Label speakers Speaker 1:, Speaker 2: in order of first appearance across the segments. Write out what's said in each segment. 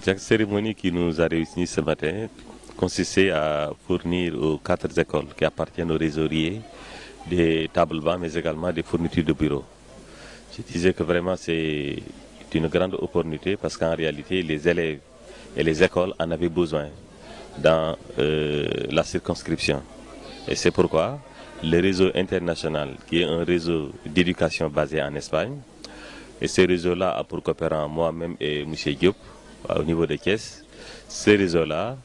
Speaker 1: Cette cérémonie qui nous a réunis ce matin consistait à fournir aux 4 écoles qui appartiennent au réseau RIE des tables bancs, mais également des fournitures de bureau. Je disais que vraiment c'est une grande opportunité parce qu'en réalité les élèves et les écoles en avaient besoin dans la circonscription. Et c'est pourquoi le réseau international, qui est un réseau d'éducation basé en Espagne, et ce réseau-là a pour coopérant moi-même et M. Diop au niveau de Thiès, ce réseau-là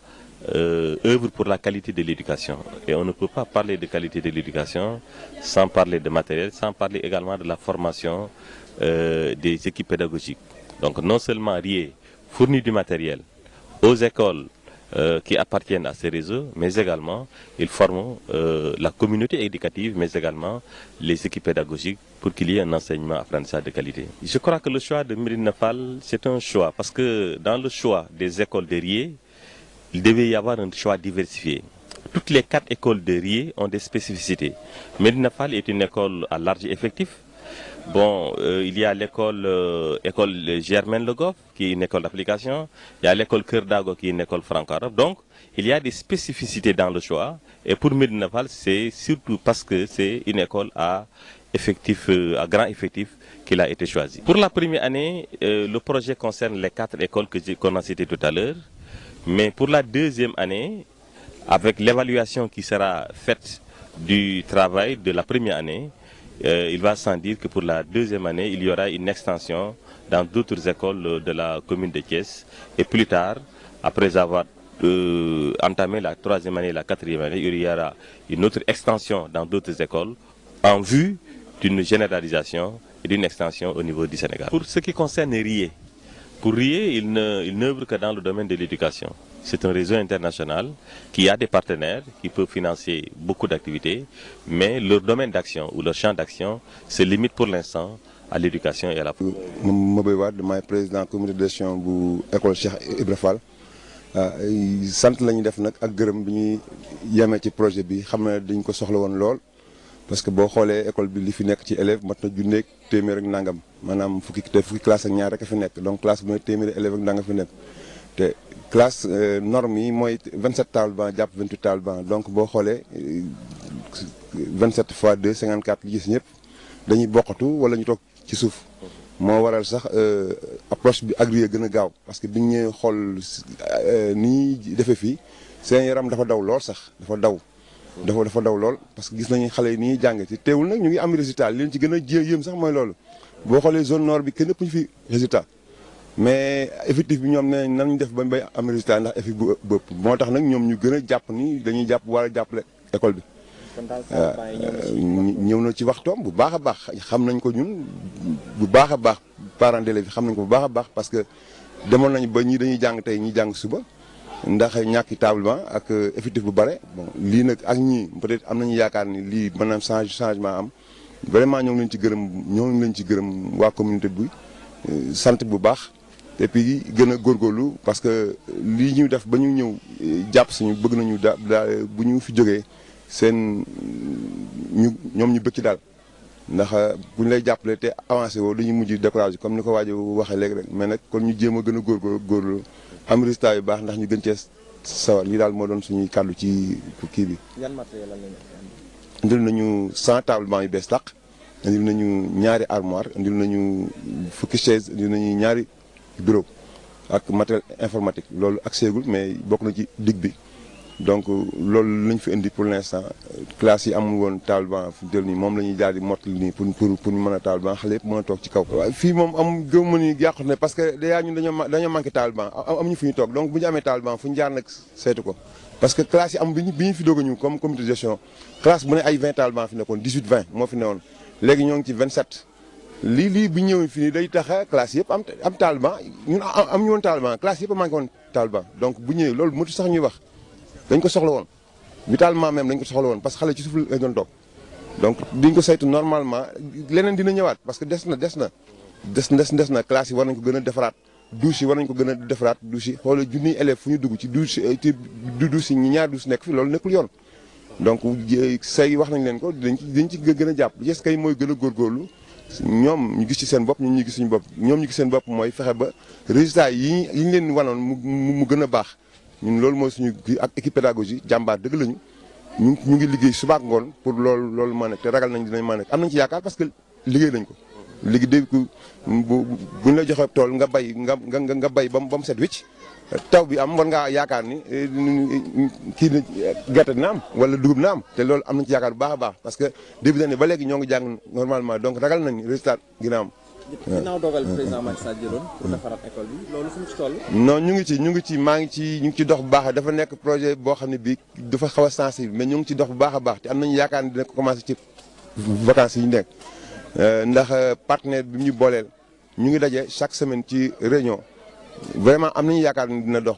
Speaker 1: œuvre pour la qualité de l'éducation. Et on ne peut pas parler de qualité de l'éducation sans parler de matériel, sans parler également de la formation des équipes pédagogiques. Donc non seulement RIE fournit du matériel aux écoles qui appartiennent à ces réseaux, mais également ils forment la communauté éducative, mais également les équipes pédagogiques pour qu'il y ait un enseignement apprentissage de qualité. Je crois que le choix de Médina Fall, c'est un choix, parce que dans le choix des écoles de RIE, il devait y avoir un choix diversifié. Toutes les 4 écoles de RIE ont des spécificités. Médina Fall est une école à large effectif. Bon, il y a l'école Germaine Le Goff, qui est une école d'application. Il y a l'école Keur Dago, qui est une école franco-arabe. Donc, il y a des spécificités dans le choix. Et pour Médina Fall, c'est surtout parce que c'est une école à grand effectif qu'il a été choisi. Pour la première année, le projet concerne les 4 écoles qu'on a citées tout à l'heure. Mais pour la deuxième année, avec l'évaluation qui sera faite du travail de la première année, il va sans dire que pour la deuxième année, il y aura une extension dans d'autres écoles de la commune de Thiès. Et plus tard, après avoir entamé la 3e année et la 4e année, il y aura une autre extension dans d'autres écoles en vue d'une généralisation et d'une extension au niveau du Sénégal. Pour ce qui concerne RIE, pour RIE, il n'œuvre que dans le domaine de l'éducation. C'est un réseau international qui a des partenaires qui peuvent financer beaucoup d'activités, mais leur domaine d'action ou leur champ d'action se limite pour l'instant à l'éducation et à la formation.
Speaker 2: Mbaye Wade maay président comité de gestion bu école Cheikh Ibra Fall sant la ñu def nag ak gërëm bi ñuy yemee ci projet bi xam ne dañ ko soxla woon lool. Parce que boo xoolee école bi li fi nekk ci élèves mat na junneeg téeméer ak nangam maanaam fukki classe ak ñaar rek a fi nekk donc classe bu ne téeméeri élèves ak nangam fi nekk te classe norme yi mooy 27 tables bancs jàpp 28 tables bancs donc boo xoolee 27 fois 2 54 li gis ñëpp dañuy bokkatu wala ñu toog ci suuf moo waral sax approche bi agrier gën a gaaw parce que biñ ñëwee xool ni ñuy defee fii seen yaram dafa daw lool sax dafa daw lool parce que gis nañu xale yi ni ñuy jàng ci teewul nag ñu ngi am résultat li leen ci gën a yéem sax mooy loolu boo xoolee zone nord bi kenn ëpp ñu fi résultat mais effectif bi ñoom ne nan ñu def ba bay am résultat ndax effet bu bëpp moo tax nag ñoom ñu gën a jàpp ni dañuy war a jàppale école bi ñëw na ci waxtoom bu baax a baax xam nañ ko ñun bu baax a baax parents d'élèves bi xam nañ ko bu baax a baax parce que demoon nañu ba ñii dañuy jàng tey ñi jàng suba ndax ñàkki tablement ak effectif bu bare bon lii nag ak ñii peut-être am nañu yaakaar ni lii mën na changement am vraiment ñoo ngi leen ci gërëm waa communauté bi sant bu baax et puis gën a góorgóorlu parce que lii ñu def ba ñu ñëw jàpp suñu bëgg nañu bu ñu fi jógee seen ñoom ñu bëgg ci daal ndax bu ñu lay jàppale te avancé woo dañuy mujj découragé comme ni ko waaj waxee léegi rek mais nag kon ñu jéem a gën a góorgóorlu am résultat yu baax ndax ñu gën cee sawar lii daal moo doon suñuy kàddu ci kii bi.
Speaker 3: yan matériel la ñu
Speaker 2: indil nañu 100 tables bancs yu bees tàq indil nañu ñaari armoire indil nañu fukki chaise indil nañu ñaari bureau ak matériel informatique loolu ak seegul mais bokk na ci dig bi donc loolu lañ fi indi pour l'instant classe yi amul woon table banc fi jël nii moom la ñuy daal di mottali nii pour ñu mën a table banc xale yëpp mën a toog ci kaw. waaw fii moom am gëm ma ni yàqut ne parce que déjà ñun dañoo manqué table banc amuñu fu ñu toog donc bu ñu amee table banc fu ñu jaar nag seetu ko parce que classe yi am bi ñu fi doog a ñëw comme comité de gestion classe bu ne ay 20 table banc fi nekkoon 18 20 moo fi newoon léegi ñoo ngi ci 27. lii bu ñëwee fii nii day tax classe yëpp am table banc ñun am ñu woon table banc classe yëpp a manqué woon table banc donc bu ñëwee loolu motu sax ñuy wax dañ ko soxla woon vitalement même dañ ko soxla woon parce que xale ci suuf la doon toog donc diñ ko saytu normalement leneen dina ñëwaat parce que des na classe yi war nañ ko gën a defaraat douche yi war nañ ko gën a defaraat douche yi xoolal junniy élèves fu ñu dugg ci douche yi ñaar douche nekk fi loolu nekkul yoon donc say wax nañ leen ko dañ ci gën a jàpp yes kay mooy gën a góorgóorlu ñoom ñu gis ci seen bopp ñun ñu gis suñu bopp ñoom ñu gis seen bopp mooy fexe ba résultats yi ñu leen wanoon mu gën a baax ñun loolu mooy suñu ak équipe pédagogie jàmbaar dëgg lañu ñu ngi liggéey suba ak ngoon pour loolu mën a te ragal nañ dinañ mën a am nañ ci yaakaar parce que liggéey nañ ko. léegi dégg ko buñ la joxee tool nga bay nga bay ba mu set wicc taw bi am war ngaa yaakaar ni kii na gerte dina am wala dugub na am te loolu am nañ ci yaakaar bu baax a baax parce que début d'année ba léegi ñoo ngi jàng normalement donc ragal nañ résultat dina am.
Speaker 3: ginnaaw dogal président Macky Sall jëloon pour defaraat école bi loolu fu mu ci toll.
Speaker 2: non ñu ngi ci dox bu baax dafa nekk projet boo xam ne bii dafa xaw a sensible mais ñu ngi ci dox bu baax a baax te am nañu yaakaar ni dina ko commencé ci vacances yi ñu nekk ndax partenaire bi ñu booleel ñu ngi daje chaque semaine ci réunion vraiment am nañu yaakaar ni dina dox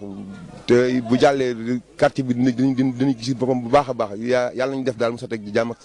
Speaker 2: te bu jàllee quartier bi dinañ gis boppam bu baax a baax yàlla nañu def daal mu sotti ak jàmm ak